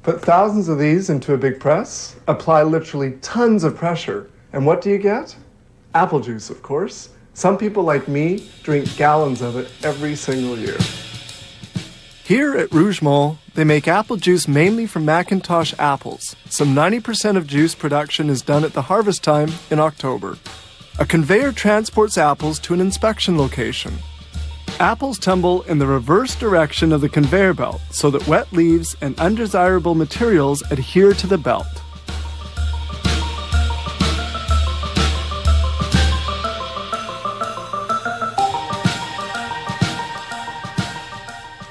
Put thousands of these into a big press, apply literally tons of pressure, and what do you get? Apple juice, of course. Some people like me drink gallons of it every single year. Here at Rougemont, they make apple juice mainly from McIntosh apples. Some 90% of juice production is done at the harvest time in October. A conveyor transports apples to an inspection location. Apples tumble in the reverse direction of the conveyor belt so that wet leaves and undesirable materials adhere to the belt.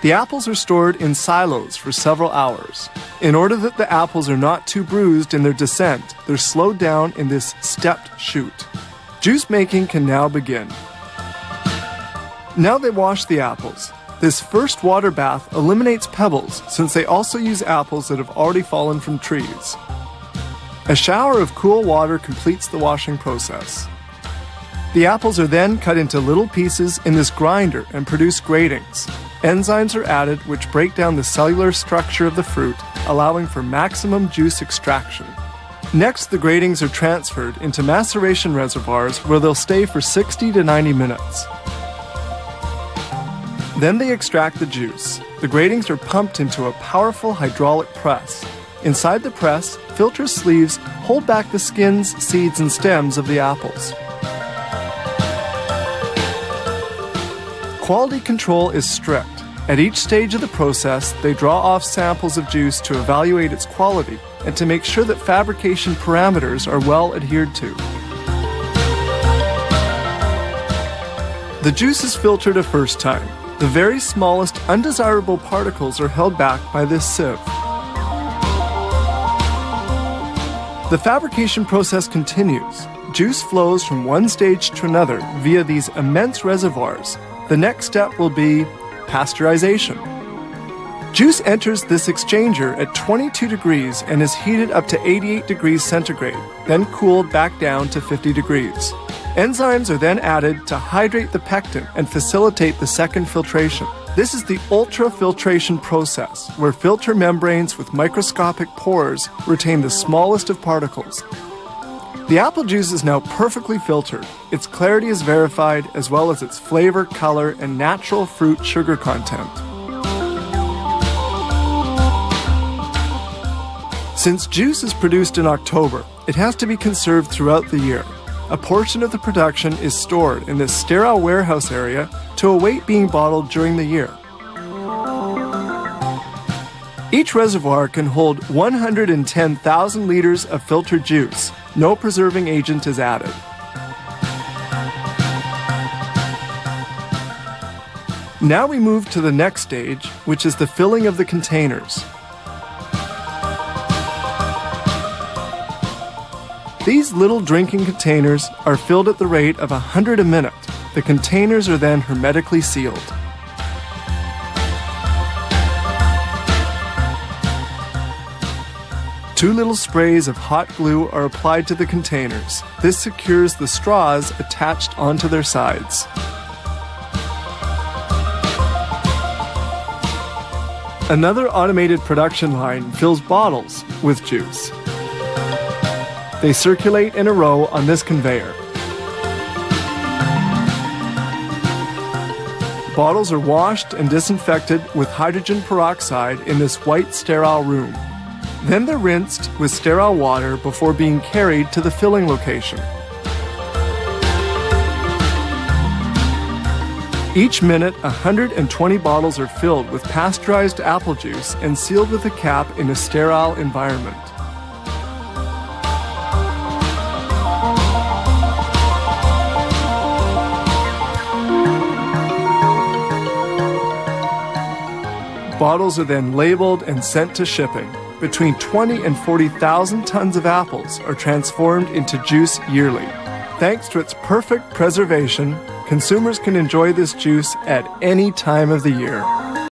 The apples are stored in silos for several hours. In order that the apples are not too bruised in their descent, they're slowed down in this stepped chute. Juice making can now begin. Now they wash the apples. This first water bath eliminates pebbles since they also use apples that have already fallen from trees. A shower of cool water completes the washing process. The apples are then cut into little pieces in this grinder and produce gratings. Enzymes are added which break down the cellular structure of the fruit, allowing for maximum juice extraction. Next, the gratings are transferred into maceration reservoirs where they'll stay for 60 to 90 minutes. Then they extract the juice. The gratings are pumped into a powerful hydraulic press. Inside the press, filter sleeves hold back the skins, seeds, and stems of the apples. Quality control is strict. At each stage of the process, they draw off samples of juice to evaluate its quality and to make sure that fabrication parameters are well adhered to. The juice is filtered a first time. The very smallest undesirable particles are held back by this sieve. The fabrication process continues. Juice flows from one stage to another via these immense reservoirs. The next step will be pasteurization. Juice enters this exchanger at 22 degrees and is heated up to 88 degrees centigrade, then cooled back down to 50 degrees. Enzymes are then added to hydrate the pectin and facilitate the second filtration. This is the ultrafiltration process, where filter membranes with microscopic pores retain the smallest of particles. The apple juice is now perfectly filtered. Its clarity is verified, as well as its flavor, color, and natural fruit sugar content. Since juice is produced in October, it has to be conserved throughout the year. A portion of the production is stored in this sterile warehouse area to await being bottled during the year. Each reservoir can hold 110,000 liters of filtered juice. No preserving agent is added. Now we move to the next stage, which is the filling of the containers. These little drinking containers are filled at the rate of 100 a minute. The containers are then hermetically sealed. Two little sprays of hot glue are applied to the containers. This secures the straws attached onto their sides. Another automated production line fills bottles with juice. They circulate in a row on this conveyor. Bottles are washed and disinfected with hydrogen peroxide in this white sterile room. Then they're rinsed with sterile water before being carried to the filling location. Each minute, 120 bottles are filled with pasteurized apple juice and sealed with a cap in a sterile environment. Bottles are then labeled and sent to shipping. Between 20 and 40,000 tons of apples are transformed into juice yearly. Thanks to its perfect preservation, consumers can enjoy this juice at any time of the year.